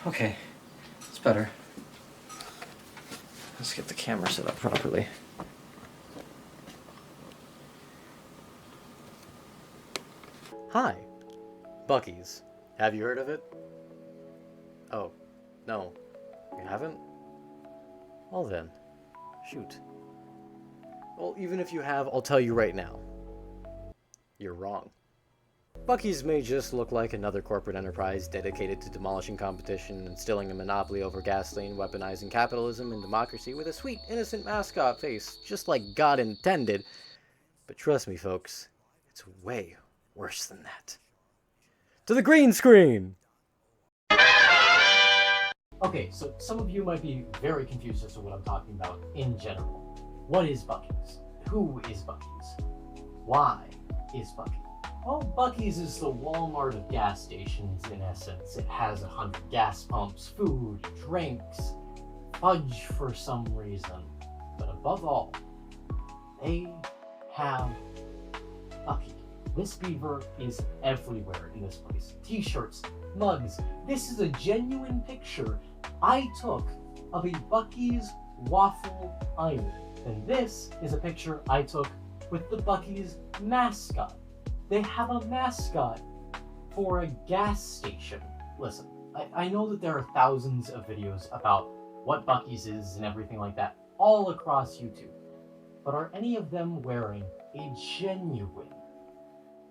Okay, it's better. Let's get the camera set up properly. Hi, Buc-ee's. Have you heard of it? Oh, no, you haven't? Well then, shoot. Well, even if you have, I'll tell you right now. You're wrong. Buc-ee's may just look like another corporate enterprise dedicated to demolishing competition, instilling a monopoly over gasoline, weaponizing capitalism and democracy with a sweet, innocent mascot face, just like God intended. But trust me, folks, it's way worse than that. To the green screen! Okay, so some of you might be very confused as to what I'm talking about in general. What is Buc-ee's? Who is Buc-ee's? Why is Buc-ee? Well, Buc-ee's is the Walmart of gas stations in essence. It has 100 gas pumps, food, drinks, fudge for some reason. But above all, they have Buc-ee. This beaver is everywhere in this place. T-shirts, mugs. This is a genuine picture I took of a Buc-ee's waffle iron. And this is a picture I took with the Buc-ee's mascot. They have a mascot for a gas station. Listen, I know that there are thousands of videos about what Buc-ee's is and everything like that all across YouTube. But are any of them wearing a genuine,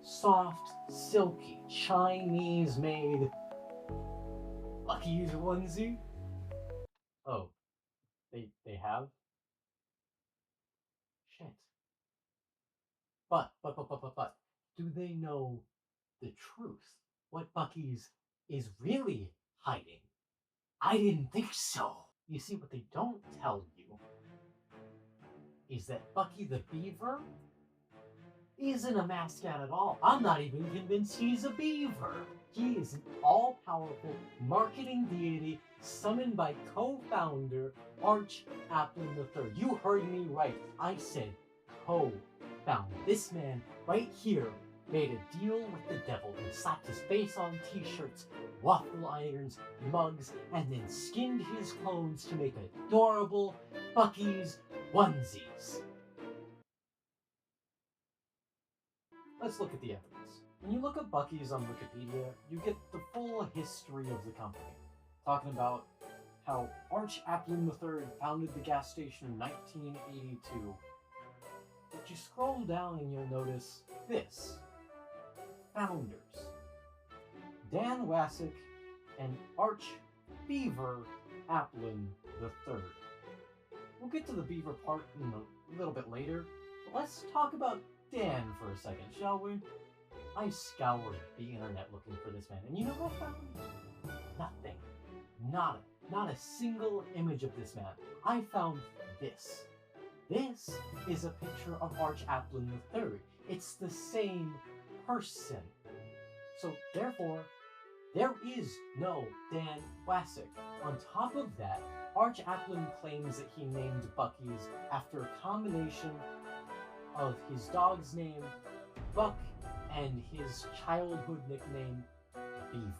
soft, silky, Chinese-made Buc-ee's onesie? Oh, they have? Shit. But, do they know the truth? What Buc-ee's is really hiding? I didn't think so. You see, what they don't tell you is that Buc-ee the Beaver isn't a mascot at all. I'm not even convinced he's a beaver. He is an all-powerful marketing deity summoned by co-founder Arch Applin III. You heard me right. I said co-founder. This man right here made a deal with the devil and slapped his face on t-shirts, waffle irons, mugs, and then skinned his clones to make adorable Buc-ee's onesies. Let's look at the evidence. When you look at Buc-ee's on Wikipedia, you get the full history of the company. Talking about how Arch Applin III founded the gas station in 1982. But you scroll down and you'll notice this. Founders. Dan Wassick and Arch Beaver Applin III. We'll get to the beaver part in a little bit later, but let's talk about Dan for a second, shall we? I scoured the internet looking for this man, and you know what I found? Nothing. Not a single image of this man. I found this. This is a picture of Arch Applin III. It's the same person. So therefore, there is no Dan Wassick. On top of that, Arch Applin claims that he named Buc-ee's after a combination of his dog's name, Buck, and his childhood nickname, Beaver.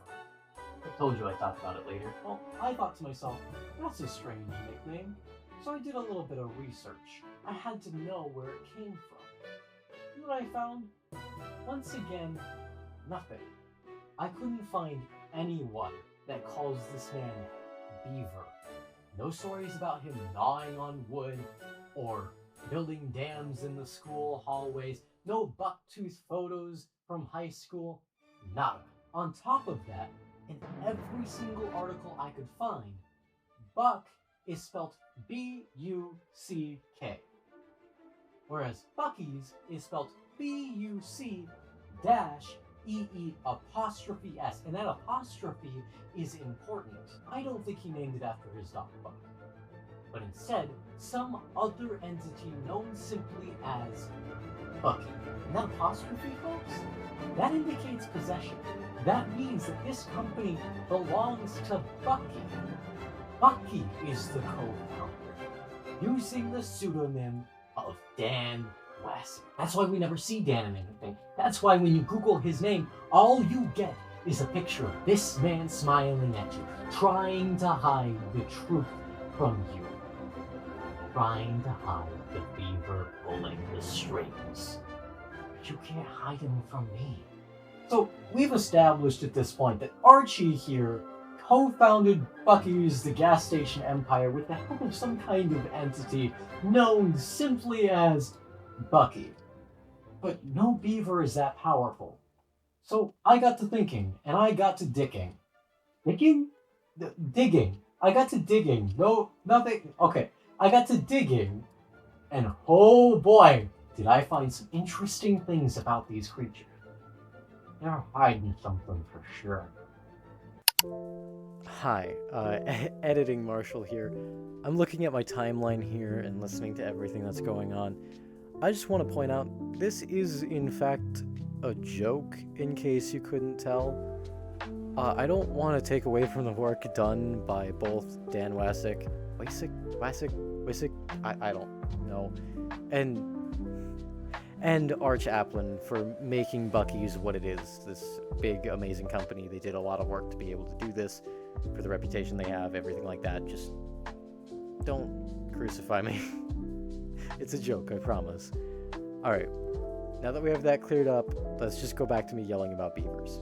I told you I'd talk about it later. Well, I thought to myself, that's a strange nickname. So I did a little bit of research. I had to know where it came from. You know what I found? Once again, nothing. I couldn't find anyone that calls this man Beaver. No stories about him gnawing on wood or building dams in the school hallways. No bucktooth photos from high school. Nada. On top of that, in every single article I could find, Buck is spelled B-U-C-K. Whereas Buc-ee's is spelled B-U-C-E-E apostrophe S. And that apostrophe is important. I don't think he named it after his dog, Buck. But instead, some other entity known simply as Buc-ee. And that apostrophe, folks, that indicates possession. That means that this company belongs to Buc-ee. Buc-ee is the co-founder, using the pseudonym of Dan West. That's why we never see Dan in anything. That's why when you Google his name, all you get is a picture of this man smiling at you, trying to hide the truth from you. Trying to hide the beaver pulling the strings. But you can't hide him from me. So we've established at this point that Archie here co-founded Buc-ee's The Gas Station Empire with the help of some kind of entity known simply as Buc-ee. But no beaver is that powerful. So I got to thinking, and I got to digging. Digging? Digging. I got to digging. No, nothing. Okay. I got to digging, and oh boy, did I find some interesting things about these creatures. They're hiding something for sure. Hi, editing Marshall here. I'm looking at my timeline here and listening to everything that's going on. I just want to point out, this is in fact a joke, in case you couldn't tell. I don't want to take away from the work done by both Dan Wassick, I don't know, and Arch Applin for making Buc-ee's what it is, this big, amazing company. They did a lot of work to be able to do this, for the reputation they have, everything like that. Just don't crucify me. It's a joke, I promise. Alright, now that we have that cleared up, let's just go back to me yelling about beavers.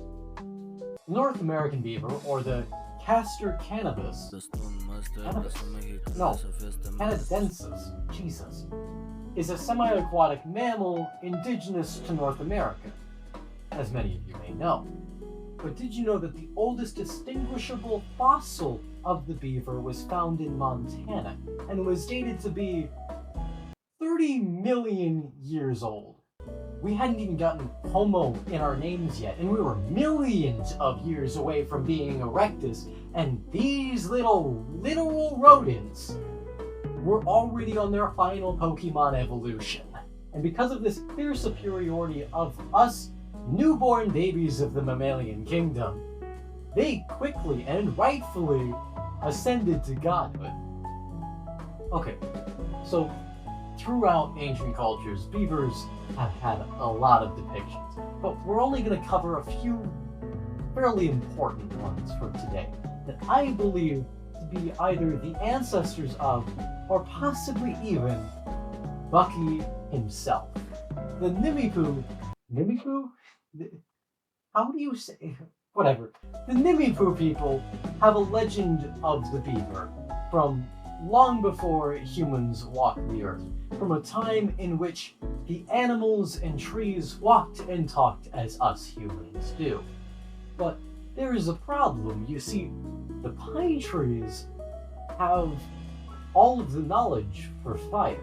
North American beaver, or the Castor canadensis, Jesus, is a semi-aquatic mammal indigenous to North America, as many of you may know. But did you know that the oldest distinguishable fossil of the beaver was found in Montana, and was dated to be 30 million years old? We hadn't even gotten Homo in our names yet, and we were millions of years away from being Erectus, and these little literal rodents were already on their final Pokemon evolution. And because of this clear superiority of us newborn babies of the mammalian kingdom, they quickly and rightfully ascended to godhood. Okay, so throughout ancient cultures, beavers have had a lot of depictions, but we're only going to cover a few fairly important ones for today that I believe to be either the ancestors of, or possibly even, Buc-ee himself. The Nimipu? How do you say? Whatever. The Nimipu people have a legend of the beaver from long before humans walked the earth, from a time in which the animals and trees walked and talked as us humans do. But there is a problem. You see, the pine trees have all of the knowledge for fire,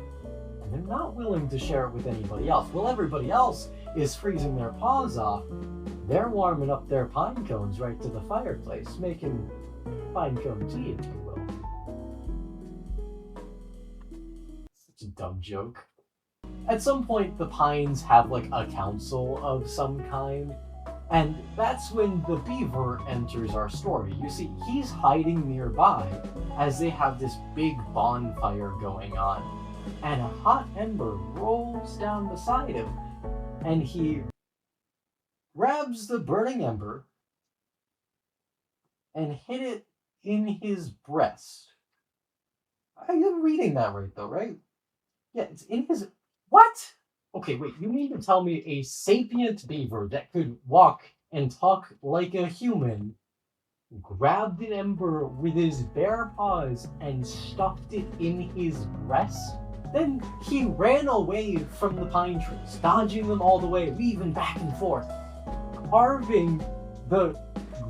and they're not willing to share it with anybody else. While everybody else is freezing their paws off, they're warming up their pine cones right to the fireplace, making pine cone tea, if you will. Such a dumb joke. At some point, the pines have like a council of some kind, and that's when the beaver enters our story. You see, he's hiding nearby as they have this big bonfire going on, and a hot ember rolls down beside him, and he grabs the burning ember and hit it in his breast. I am reading that right, though, right? Yeah, it's in his... What? Okay, wait, you mean to tell me a sapient beaver that could walk and talk like a human grabbed an ember with his bare paws and stuffed it in his breast? Then he ran away from the pine trees, dodging them all the way, weaving back and forth, carving the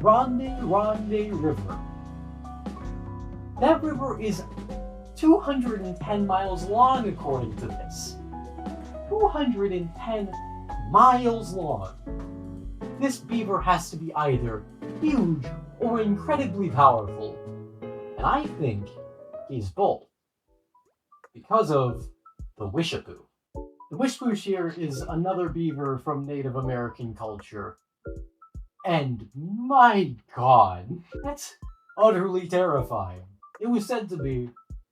Grande River. That river is 210 miles long, according to this. 210 miles long. This beaver has to be either huge or incredibly powerful. And I think he's both. Because of the Wishapoo. The Wishapoo here is another beaver from Native American culture. And my god, that's utterly terrifying. It was said to be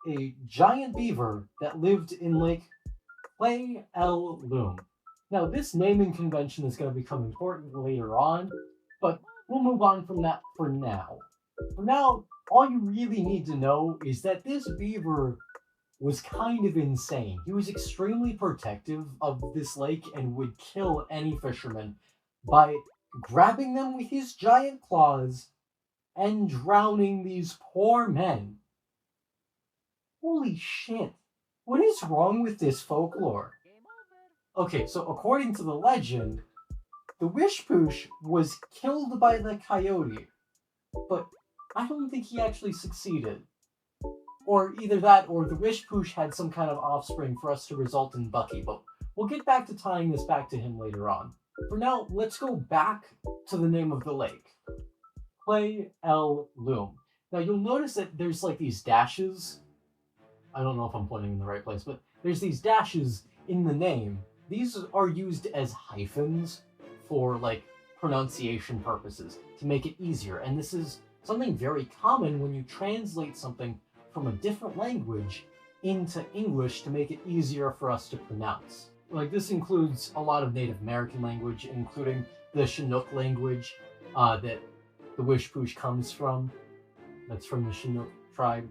a giant beaver that lived in Lake Clay L. Loom. Now, this naming convention is going to become important later on, but we'll move on from that for now. For now, all you really need to know is that this beaver was kind of insane. He was extremely protective of this lake and would kill any fisherman by grabbing them with his giant claws and drowning these poor men. Holy shit. What is wrong with this folklore? Okay, so according to the legend, the Wishpoosh was killed by the coyote, but I don't think he actually succeeded. Or either that, or the Wishpoosh had some kind of offspring for us to result in Buc-ee, but we'll get back to tying this back to him later on. For now, let's go back to the name of the lake. Clay L. Loom. Now you'll notice that there's like these dashes. I don't know if I'm pointing in the right place, but there's these dashes in the name. These are used as hyphens for like pronunciation purposes to make it easier. And this is something very common when you translate something from a different language into English to make it easier for us to pronounce. Like this includes a lot of Native American language, including the Chinook language that the Wishpoosh comes from. That's from the Chinook tribe.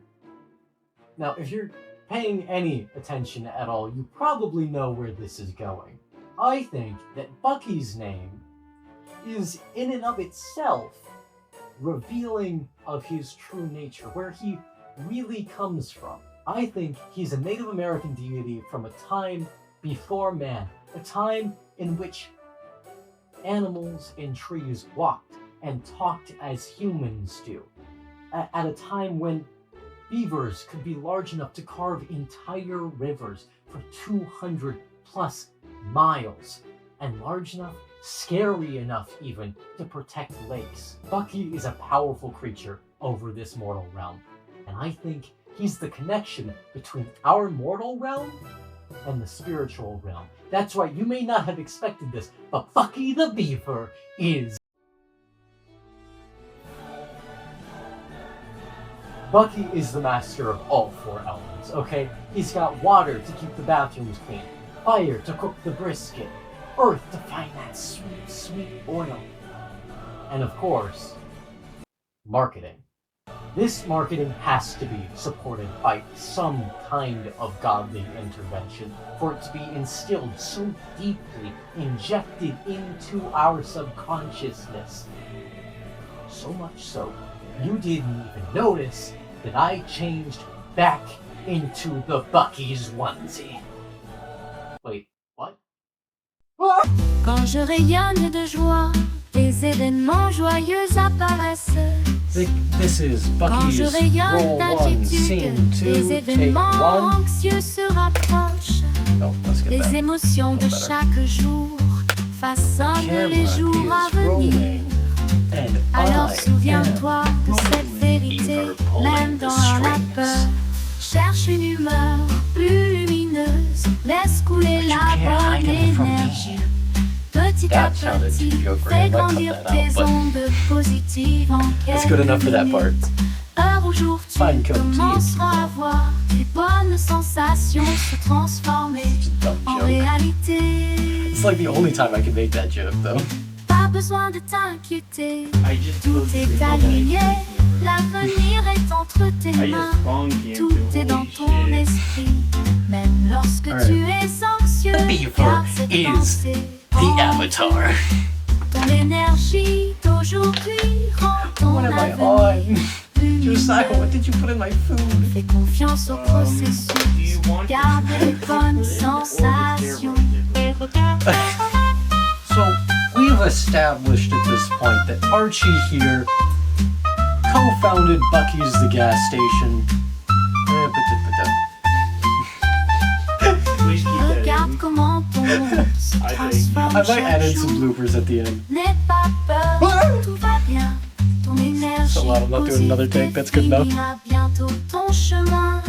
Now, if you're paying any attention at all, you probably know where this is going. I think that Buc-ee's name is in and of itself revealing of his true nature, where he really comes from. I think he's a Native American deity from a time before man, a time in which animals and trees walked and talked as humans do, at a time when beavers could be large enough to carve entire rivers for 200 plus miles, and large enough, scary enough even, to protect lakes. Buc-ee is a powerful creature over this mortal realm, and I think he's the connection between our mortal realm and the spiritual realm. That's right, you may not have expected this, but Buc-ee the Beaver is... Buc-ee is the master of all four elements, okay? He's got water to keep the bathrooms clean, fire to cook the brisket, earth to find that sweet, sweet oil, and of course, marketing. This marketing has to be supported by some kind of godly intervention for it to be instilled so deeply, injected into our subconsciousness. So much so, you didn't even notice that I changed back into the Buc-ee's onesie. Wait, what? Quand je rayonne de joie, des événements joyeux apparaissent. This is Quand je Buc-ee's rayonne roll 1, d'inquiétude, scene 2, des take événements 1. anxieux se rapprochent. Oh, let's get Les that. émotions de better. chaque jour façonnent les Camera jours à is venir. rolling, and Alors I souviens-toi am de cette rolling. vérité, Beaver pulling même the dans la strings. peur. Cherche une humeur plus lumineuse, laisse couler But you la can't hide bonne him from me. énergie. Petit à That sounded petit, mediocre. I fais might cut grandir that out, tes but ondes positives en that's good enough for that part. Heure où jour tu Fine cut commenceras à voir tes bonnes sensations se transformer It's a dumb en joke. réalité. It's like the only time I can make that joke, though. Pas besoin de t'inquiéter, I just tout closed the est window aligné, l'avenir est entre tes I mains. just bonked into Tout est dans holy ton shit. esprit, même lorsque Alright. tu es anxieux. The beaver car cette is pensée The en Avatar. ton énergie d'aujourd'hui rend ton What am I avenir on? lumineux. Josiah, what did you put in my food? Fais confiance au Do processus, you want garde this les bonnes or the camera sensations. So, we've established at this point that Archie here co-founded Buc-ee's the gas station. Please keep that Regarde in. comment ton monde se I transforme I might chaque add in some jour. bloopers at the end. N'aie pas peur, tout va bien. Ton énergie So loud, I'm not doing another take, that's good enough. définira bientôt ton chemin.